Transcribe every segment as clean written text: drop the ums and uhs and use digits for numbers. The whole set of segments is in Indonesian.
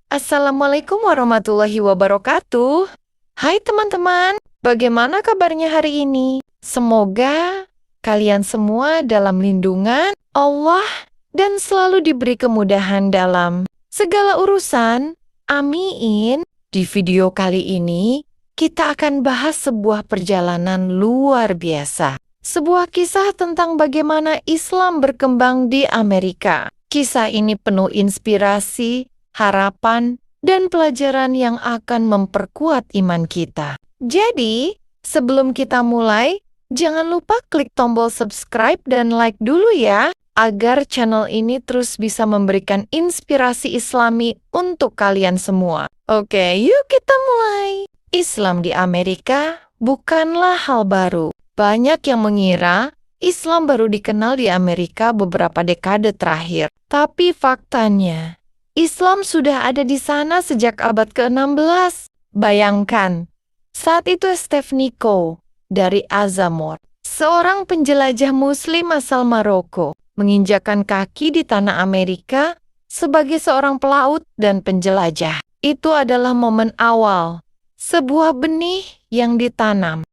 Assalamualaikum warahmatullahi wabarakatuh. Hai teman-teman, bagaimana kabarnya hari ini? Semoga kalian semua dalam lindungan Allah dan selalu diberi kemudahan dalam segala urusan. Amin. Di video kali ini, kita akan bahas sebuah perjalanan luar biasa. Sebuah kisah tentang bagaimana Islam berkembang di Amerika. Kisah ini penuh inspirasi, harapan, dan pelajaran yang akan memperkuat iman kita. Jadi, sebelum kita mulai, jangan lupa klik tombol subscribe dan like dulu ya, agar channel ini terus bisa memberikan inspirasi Islami untuk kalian semua. Oke, yuk kita mulai. Islam di Amerika bukanlah hal baru. Banyak yang mengira Islam baru dikenal di Amerika beberapa dekade terakhir. Tapi faktanya, Islam sudah ada di sana sejak abad ke-16. Bayangkan, saat itu Stephanie Coe dari Azamor, seorang penjelajah Muslim asal Maroko, menginjakan kaki di tanah Amerika sebagai seorang pelaut dan penjelajah. Itu adalah momen awal, sebuah benih yang ditanam.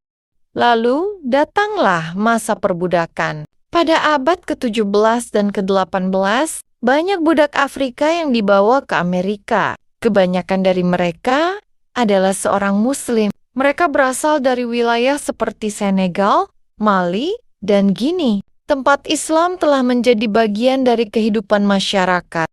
Lalu datanglah masa perbudakan. Pada abad ke-17 dan ke-18, banyak budak Afrika yang dibawa ke Amerika. Kebanyakan dari mereka adalah seorang Muslim. Mereka berasal dari wilayah seperti Senegal, Mali, dan Guinea. Tempat Islam telah menjadi bagian dari kehidupan masyarakat.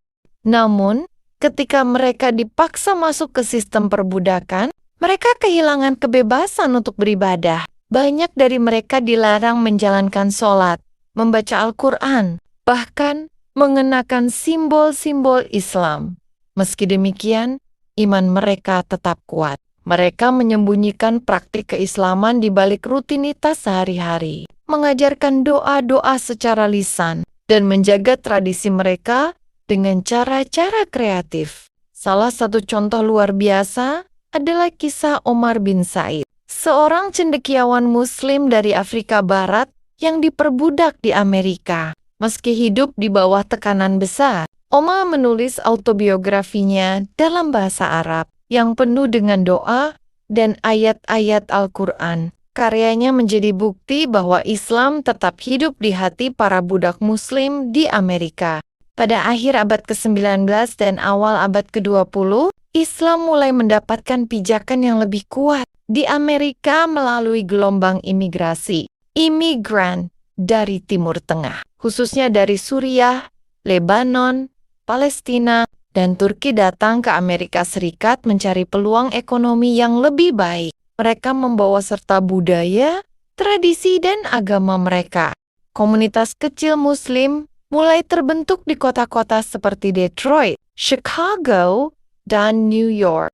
Namun, ketika mereka dipaksa masuk ke sistem perbudakan, mereka kehilangan kebebasan untuk beribadah. Banyak dari mereka dilarang menjalankan sholat, membaca Al-Quran, bahkan mengenakan simbol-simbol Islam. Meski demikian, iman mereka tetap kuat. Mereka menyembunyikan praktik keislaman di balik rutinitas sehari-hari, mengajarkan doa-doa secara lisan, dan menjaga tradisi mereka dengan cara-cara kreatif. Salah satu contoh luar biasa adalah kisah Omar bin Said, seorang cendekiawan Muslim dari Afrika Barat yang diperbudak di Amerika. Meski hidup di bawah tekanan besar, Omar menulis autobiografinya dalam bahasa Arab yang penuh dengan doa dan ayat-ayat Al-Quran. Karyanya menjadi bukti bahwa Islam tetap hidup di hati para budak Muslim di Amerika. Pada akhir abad ke-19 dan awal abad ke-20, Islam mulai mendapatkan pijakan yang lebih kuat di Amerika melalui gelombang imigrasi. Imigran dari Timur Tengah, khususnya dari Suriah, Lebanon, Palestina, dan Turki datang ke Amerika Serikat mencari peluang ekonomi yang lebih baik. Mereka membawa serta budaya, tradisi, dan agama mereka. Komunitas kecil Muslim mulai terbentuk di kota-kota seperti Detroit, Chicago, dan New York.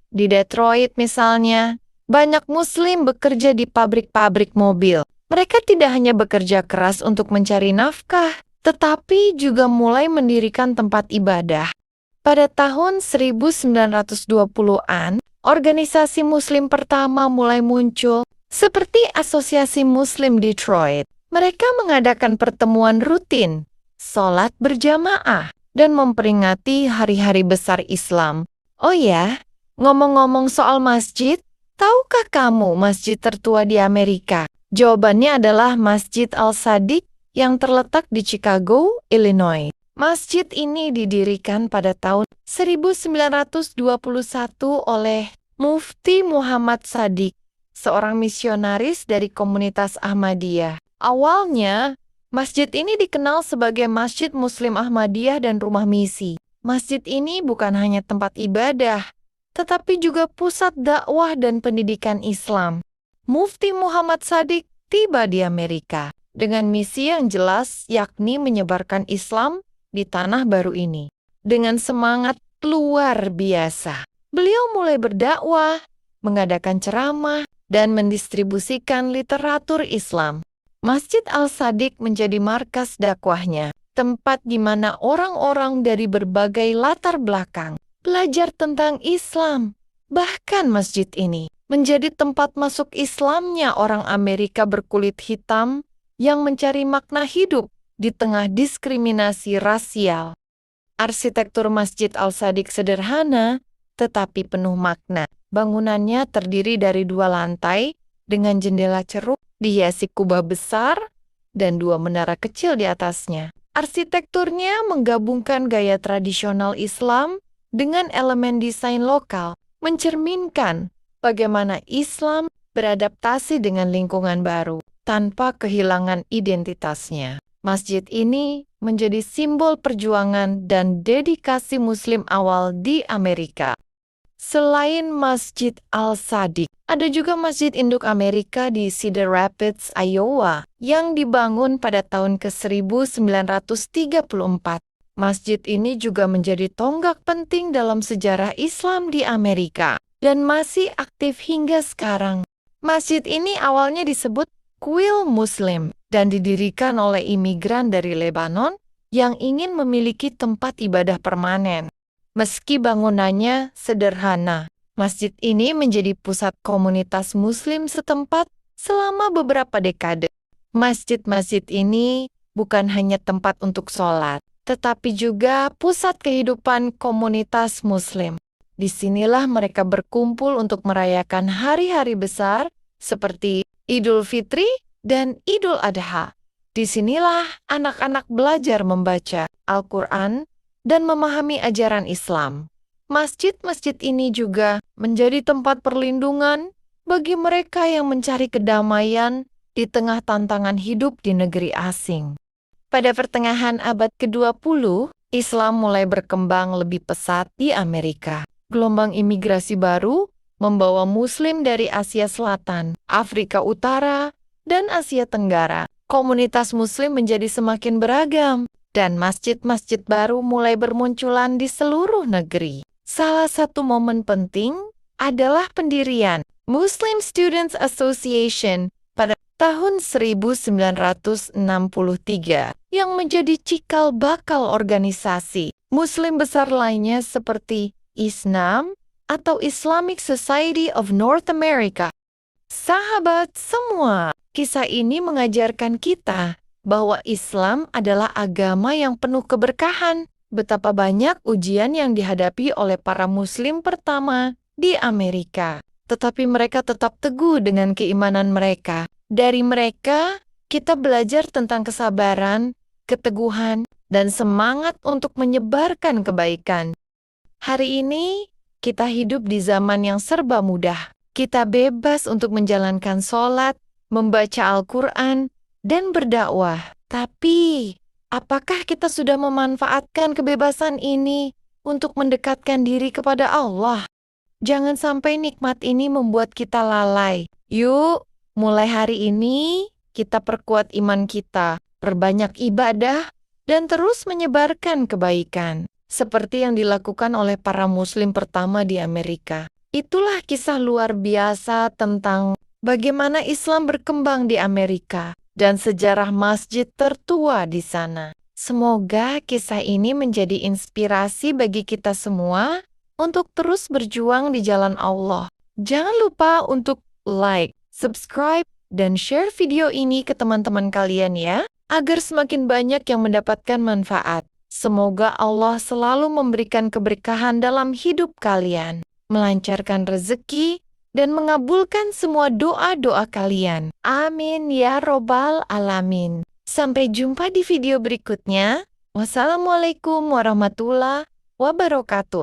Di Detroit misalnya, banyak Muslim bekerja di pabrik-pabrik mobil. Mereka tidak hanya bekerja keras untuk mencari nafkah, tetapi juga mulai mendirikan tempat ibadah. Pada tahun 1920-an, organisasi Muslim pertama mulai muncul, seperti Asosiasi Muslim Detroit. Mereka mengadakan pertemuan rutin, sholat berjamaah, dan memperingati hari-hari besar Islam. Oh ya, ngomong-ngomong soal masjid, tahukah kamu masjid tertua di Amerika? Jawabannya adalah Masjid Al-Sadiq yang terletak di Chicago, Illinois. Masjid ini didirikan pada tahun 1921 oleh Mufti Muhammad Sadiq, seorang misionaris dari komunitas Ahmadiyah. Awalnya, masjid ini dikenal sebagai Masjid Muslim Ahmadiyah dan Rumah Misi. Masjid ini bukan hanya tempat ibadah, tetapi juga pusat dakwah dan pendidikan Islam. Mufti Muhammad Sadiq tiba di Amerika dengan misi yang jelas, yakni menyebarkan Islam di tanah baru ini. Dengan semangat luar biasa, beliau mulai berdakwah, mengadakan ceramah, dan mendistribusikan literatur Islam. Masjid Al-Sadiq menjadi markas dakwahnya, tempat di mana orang-orang dari berbagai latar belakang belajar tentang Islam. Bahkan masjid ini menjadi tempat masuk Islamnya orang Amerika berkulit hitam yang mencari makna hidup di tengah diskriminasi rasial. Arsitektur Masjid Al-Shadiq sederhana, tetapi penuh makna. Bangunannya terdiri dari 2 lantai, dengan jendela ceruk, dihiasi kubah besar, dan 2 menara kecil di atasnya. Arsitekturnya menggabungkan gaya tradisional Islam dengan elemen desain lokal, mencerminkan bagaimana Islam beradaptasi dengan lingkungan baru tanpa kehilangan identitasnya. Masjid ini menjadi simbol perjuangan dan dedikasi Muslim awal di Amerika. Selain Masjid Al-Shadiq, ada juga Masjid Induk Amerika di Cedar Rapids, Iowa, yang dibangun pada tahun ke-1934. Masjid ini juga menjadi tonggak penting dalam sejarah Islam di Amerika dan masih aktif hingga sekarang. Masjid ini awalnya disebut Kuil Muslim dan didirikan oleh imigran dari Lebanon yang ingin memiliki tempat ibadah permanen. Meski bangunannya sederhana, masjid ini menjadi pusat komunitas Muslim setempat selama beberapa dekade. Masjid-masjid ini bukan hanya tempat untuk sholat, tetapi juga pusat kehidupan komunitas Muslim. Disinilah mereka berkumpul untuk merayakan hari-hari besar seperti Idul Fitri dan Idul Adha. Disinilah anak-anak belajar membaca Al-Quran dan memahami ajaran Islam. Masjid-masjid ini juga menjadi tempat perlindungan bagi mereka yang mencari kedamaian di tengah tantangan hidup di negeri asing. Pada pertengahan abad ke-20, Islam mulai berkembang lebih pesat di Amerika. Gelombang imigrasi baru membawa Muslim dari Asia Selatan, Afrika Utara, dan Asia Tenggara. Komunitas Muslim menjadi semakin beragam, dan masjid-masjid baru mulai bermunculan di seluruh negeri. Salah satu momen penting adalah pendirian Muslim Students Association pada tahun 1963 yang menjadi cikal bakal organisasi Muslim besar lainnya seperti ISNAM atau Islamic Society of North America. Sahabat semua, kisah ini mengajarkan kita bahwa Islam adalah agama yang penuh keberkahan. Betapa banyak ujian yang dihadapi oleh para Muslim pertama di Amerika. Tetapi mereka tetap teguh dengan keimanan mereka. Dari mereka, kita belajar tentang kesabaran, keteguhan, dan semangat untuk menyebarkan kebaikan. Hari ini, kita hidup di zaman yang serba mudah. Kita bebas untuk menjalankan sholat, membaca Al-Quran, dan berdakwah. Tapi, apakah kita sudah memanfaatkan kebebasan ini untuk mendekatkan diri kepada Allah? Jangan sampai nikmat ini membuat kita lalai. Yuk, mulai hari ini kita perkuat iman kita, perbanyak ibadah, dan terus menyebarkan kebaikan. Seperti yang dilakukan oleh para Muslim pertama di Amerika. Itulah kisah luar biasa tentang bagaimana Islam berkembang di Amerika dan sejarah masjid tertua di sana. Semoga kisah ini menjadi inspirasi bagi kita semua untuk terus berjuang di jalan Allah. Jangan lupa untuk like, subscribe, dan share video ini ke teman-teman kalian ya, agar semakin banyak yang mendapatkan manfaat. Semoga Allah selalu memberikan keberkahan dalam hidup kalian, melancarkan rezeki, dan mengabulkan semua doa-doa kalian. Amin ya robbal alamin. Sampai jumpa di video berikutnya. Wassalamualaikum warahmatullahi wabarakatuh.